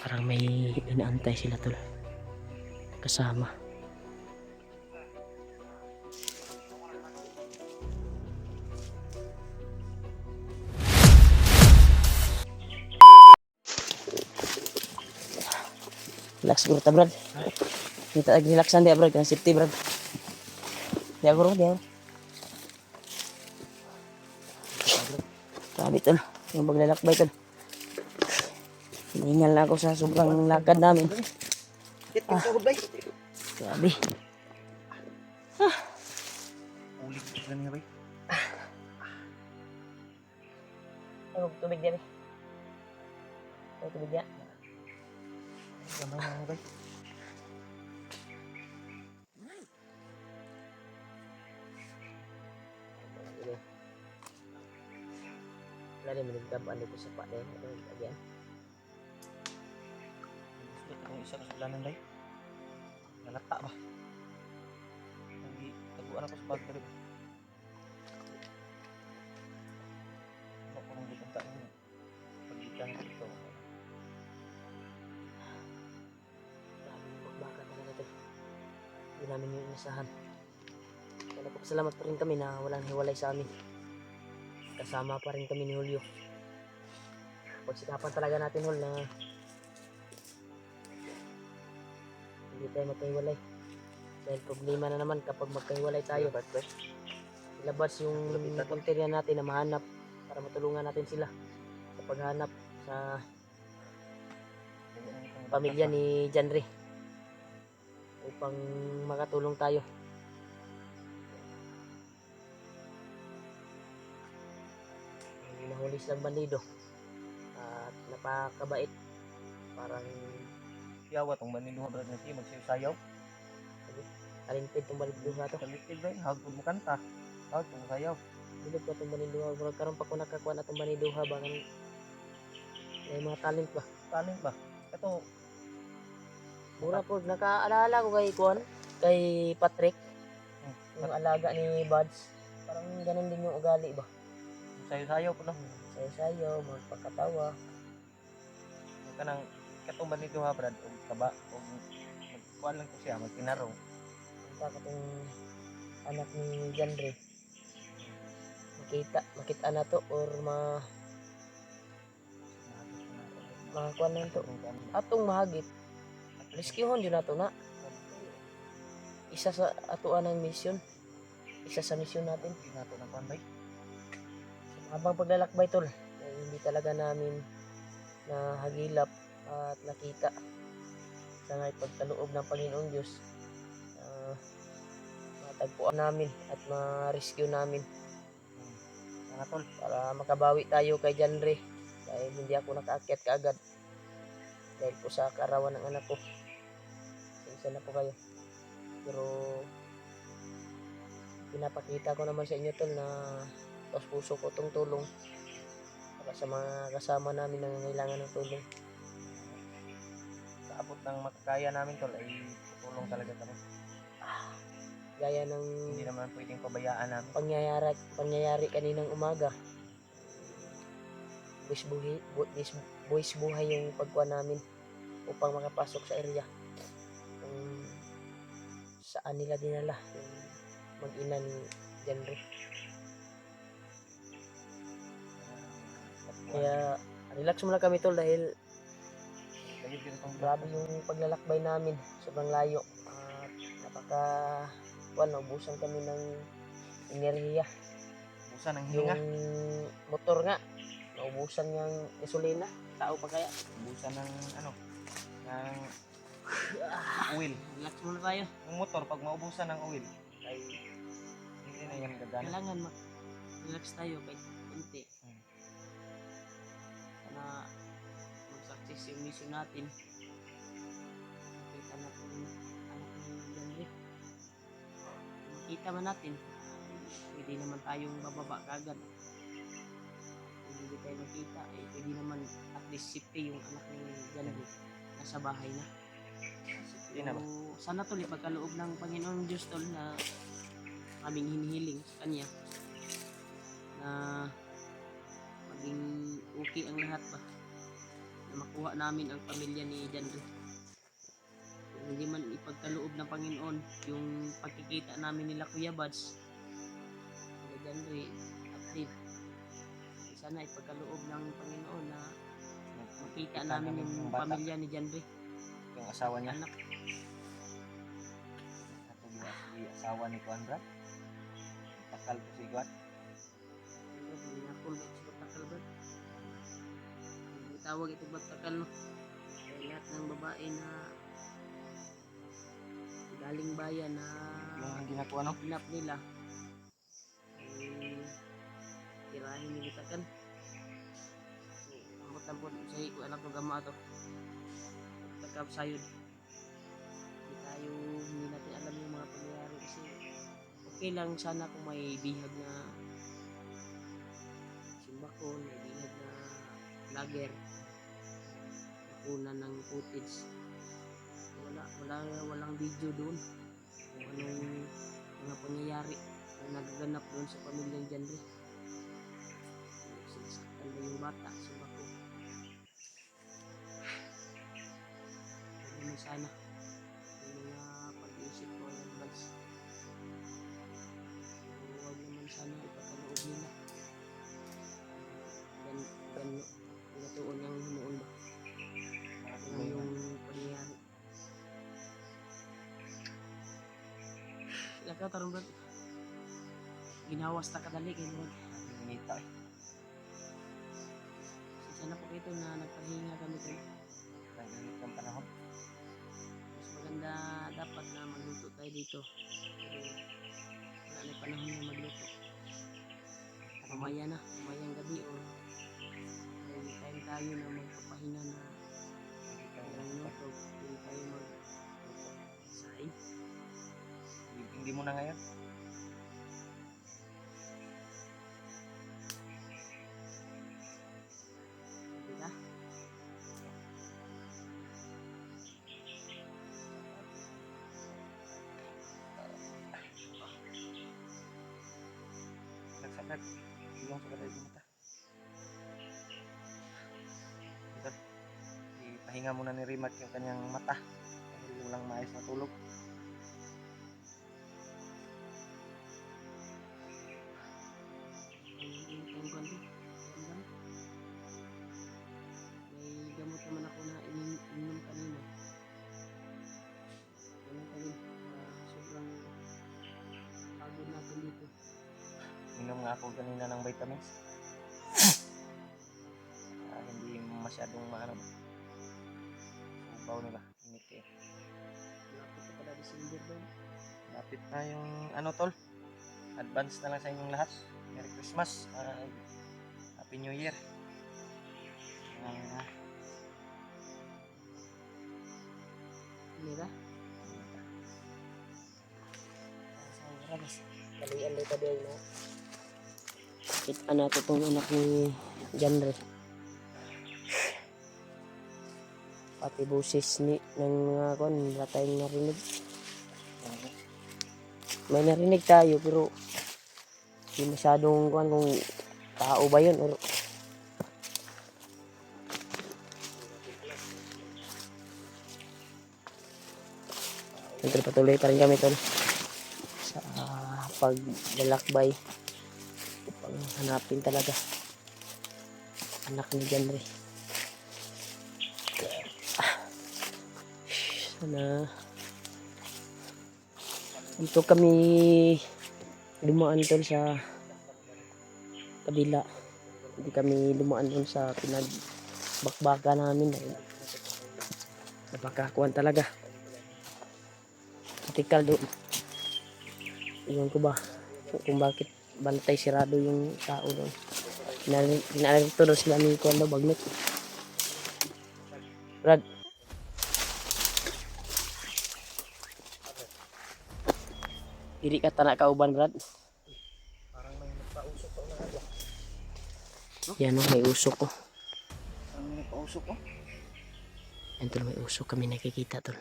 Parang may inaantay sila tol. Kasama. Relax bro ta brad. Kita lagi relaxan dia brad, kan safety brad. Dia bro dia. Grabe tol, yung paglalakbay tol. Hinihingal na ako sa sobrang lakad namin. Grabe. Ulit ka niya bay. Ay, tubig din. Ay, tubig yan. Gamay na bay. Wala rin manigdabaan dito sa pa na yun. Again. Sulit akong isa kasulanan bay. Nalata ba? Hindi, taguan ako sa bag ka rin. Ano ko nung lipunta niyo? Pag-ikan dito. Grabe yung pagbaka talaga ito. Hindi namin yung inasahan. Kaya nagpapasalamat pa rin kami na walang hiwalay sa amin. Kasama pa rin kami ni Julio. Pagsikapan talaga natin Hul na hindi tayo magkahiwalay. Dahil problema na naman kapag magkahiwalay tayo. Ilabas yung punteriya natin na mahanap para matulungan natin sila sa paghanap sa pamilya ni Janre upang makatulong tayo. Nahuli silang bandido at napakabait, parang Yawa tong maniluha brad na siya magsayaw. talented tong bandido nga to. Kalitid bay, hagod mo kanta. Hagod tong sayaw. Bilog pa tong bandido, murag karon pa ko nakakuha na tong bandido ha bang may mga talent ba. Talent ba? Ito, Mura po nakaalala ko kay Kuan, kay Patrick, yung alaga ni Buds. Parang ganun din yung ugali ba. sayaw po lang. Sayo-sayo, magpakatawa. Kanang katong maniluha brad og taba og kuan lang ko siya magkinarong. Punta ka tong anak ni Janre. Makita na to or makakuan na to. Atong mahagit. Rescuehon din nato na. Isa sa atuan ng mission. Isa sa mission natin. Hindi nato na kuan bay. Habang paglalakbay tol, ay hindi talaga namin nahagilap at nakita sa ngay pagkaloob ng Panginoong Diyos. Matagpuan namin at ma-rescue namin. Mga tol, Para makabawi tayo kay Janre dahil hindi ako nakaakyat kaagad dahil po sa kaarawan ng anak ko. Isa na po kayo, pero pinapakita ko naman sa inyo tol na taos puso ko itong tulong para sa mga kasama namin na nangangailangan ng tulong. sa abot ng makakaya namin tol ay tutulong talaga kami. Gaya ng Hindi naman pwedeng pabayaan namin. pangyayari kaninang umaga. Buwis buhay yung pagkuha namin upang makapasok sa area kung saan nila dinala yung mag-ina ni Janre. Kaya relax muna kami tol dahil Dahil din itong grabe yung paglalakbay namin, sobrang layo at naubusan kami ng enerhiya. busa ng Yung hininga. motor nga naubusan ng gasolina, tao pa kaya. Busa ng ano, ng oil. Relax muna tayo. Yung motor pag maubusan ng oil ay hindi na yan gagana. Kailangan relax tayo kahit konti. Sana mag-success yung mission natin. Makita natin yung anak ni Janre. Kung makita man natin, pwede naman tayong bababa kagad. Kung hindi tayo makita, pwede naman at least safety yung anak ni Janre. Nasa bahay na. Safety na ba? Sana tol, ipagkaloob ng Panginoong Diyos tol na aming hinihiling sa Kanya na maging okay ang lahat ba. na makuha namin ang pamilya ni Janry. Kung hindi man ipagkaloob ng Panginoon yung pagkikita namin nila Kuya Buds, Kuya Janry, at din sana ipagkaloob ng Panginoon na makita namin yung bata, pamilya ni Janry, yung asawa niya. anak. Ato yung asawa ni Kuan Brad. Takal ko si Kuan. Binakol na sa batakal ba? Tawag ito batakal, no? Kaya lahat ng babae na galing bayan na Yung ginakuha no. hinap nila ay tirahin ni Bitakan. Ang tampon sa ko anak ng gama to. Takap sayod. Hindi natin alam yung mga pangyayari kasi okay lang sana kung may bihag na simbakon, may bihag na lager, nakuna ng footage. Walang video doon kung anong mga pangyayari na nagaganap doon sa pamilyang Janry. Sinasaktan ba yung bata, simbakon. Huwag naman sana yung mga pag-iisip ko ng Buds. Huwag naman sana ipagkaloob nila. Pinatuon niyang hinuon ba? Ano yung pangyayari? Laka tarong Brad. Ginawas ta kadali kay Lord. Minita eh. Sana po ito na nagpahinga kami tayo. Naginit ng panahon. Mas maganda dapat na magluto tayo dito. Pero wala na panahon na magluto. Mamayang gabi o time tayo na magpapahinga na magluto. Hindi tayo mag-sain. Hindi mo na ngayon. Diba? Nagsakit. Ilong sa kadal ng mata. Ito. Ipahinga muna ni Rimac yung kanyang mata. Dahil walang maayos na tulog. May gamot naman ako na ininom kanina. Ganun pa rin. Sobrang pagod natin dito. Minom nga ako kanina ng vitamins. Hindi masyadong maano. Subaw nila. Init eh. Lapit na pala December doon. Lapit na yung ano tol. Advance na lang sa inyong lahat. Merry Christmas. Happy New Year. Mira. Kalian dito din na. Kita na ito itong anak ni Janry. Pati busis ni ng mga kon, wala tayong narinig. May narinig tayo pero hindi masyadong kung tao ba yun or patuloy pa rin kami tol sa paglalakbay upang hanapin talaga anak ni Janry. Sana dito kami lumaan tol sa kabila, hindi kami lumaan dun sa pinagbakbaka namin. Napakakuan talaga. Kritikal doon. Iyon ko ba kung bakit bantay sirado yung tao doon. Pinalito doon sila ni Kuan daw Bagnet. Brad. Dili ka tanak kauban Brad. Parang may nagpausok ko na agad. Yan o, may usok ko. Parang may nagpausok ko. Yan tol, may usok kami nakikita tol.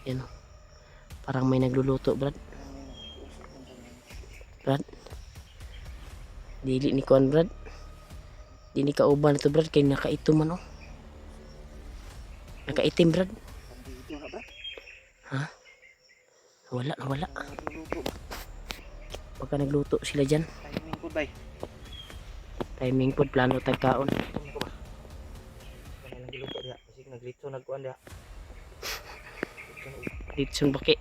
Yan o. Parang may nagluluto Brad. Brad. Dili ni Kuan Brad. Di ni kauban ito Brad kay nakaitom man oh. Nakaitim Brad. Dito na ba? Ha? Wala. Nagluluto ba? Pagka nagluto sila dyan. Timing ko bay. Timing po, plano tagkaon. Timing ko ba? Kaya nagluluto dia. Kasi naglito nagkuan dia. Dito sun baki.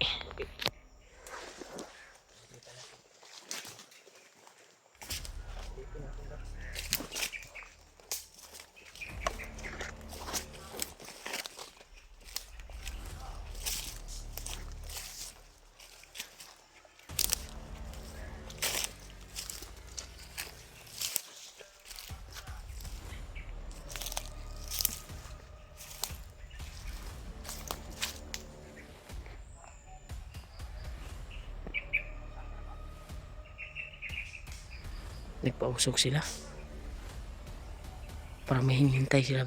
Nagpausok sila. Para may hinihintay sila.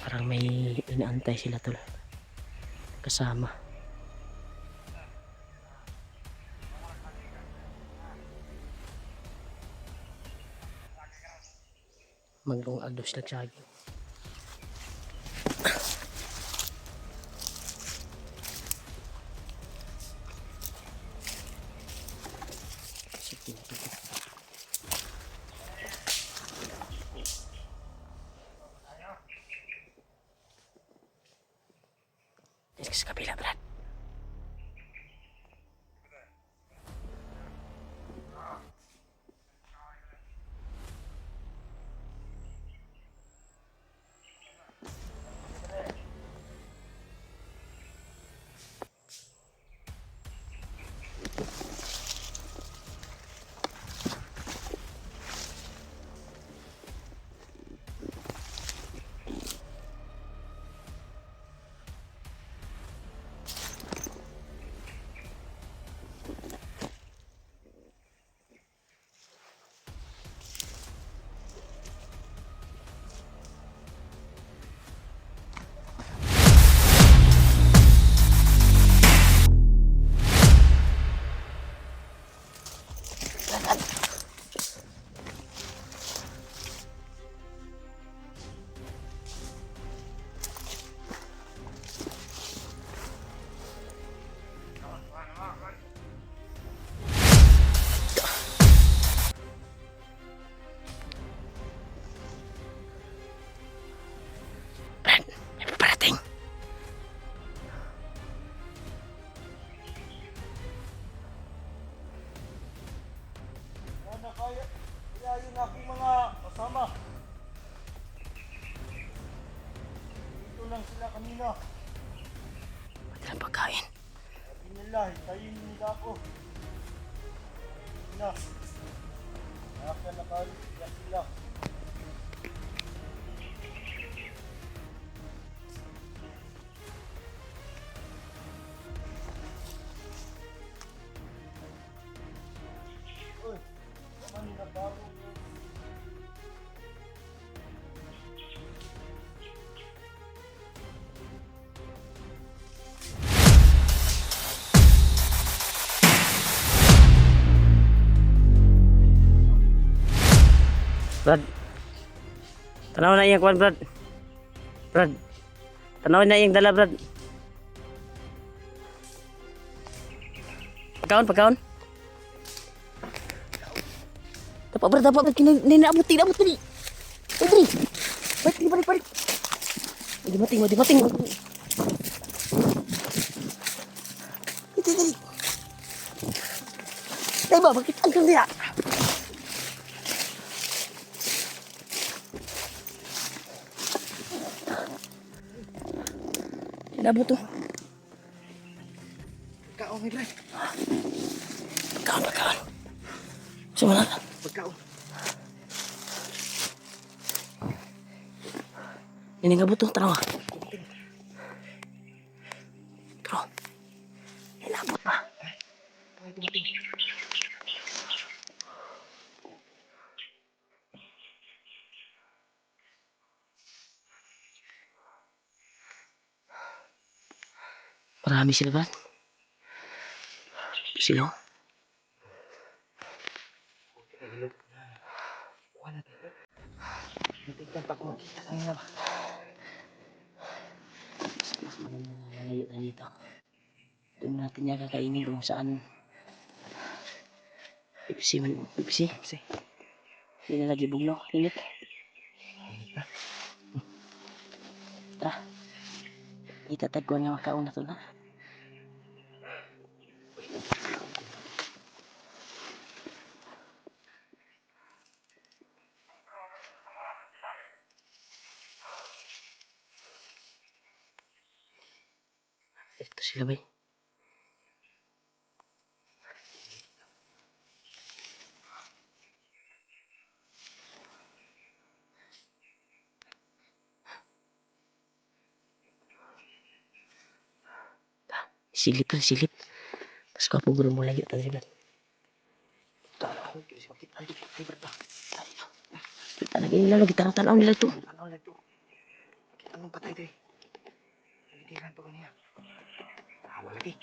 Parang may inaantay sila tol. Kasama. Maglong agdo sila tsagi. Sige. Sa kabila, Brad. Kaya yung aking mga kasama. Dito lang sila kanina. Pati lang pagkain. Sabi nila, hintayin nila ako. Sila. Naka nakalit sila. Uy, naman na bago. Brad. Tanaw na iyang kwan, Brad. Brad. Tanaw na iyang dala, Brad. Pagkaon. Dapat, Brad, dapat. Ninaabot ni. Pwede. Balik. Di mating. Dali. Tayo ba, bakit ang kang diya? Inabot to. Pagkaon ni Brad. Pagkaon. Sumala. Pagkaon. Ini nga buto, tara nga. Tara. Inabot pa. Ay, dumating. Marami sila ba? Sila? Wala tayo. Natigyan pa kung makita tayo na ba? Malayo na dito. Doon natin niya kakainin kung saan. Pepsi man. Pepsi? Kasi, Hindi na lagi bugno. Init. Tara. Itatagwan nga makaon na to na. Ito sila ba? Silip lang, silip. Mas ka po guro mo layo tayo sila. tala ko. Kasi makita tayo. Ay, Brad ba? Kita lagi nila lagi tanaw nila ito. Ano lang ito? Kita nung patay tayo. Nagitiran pa ko niya. Tawa lagi.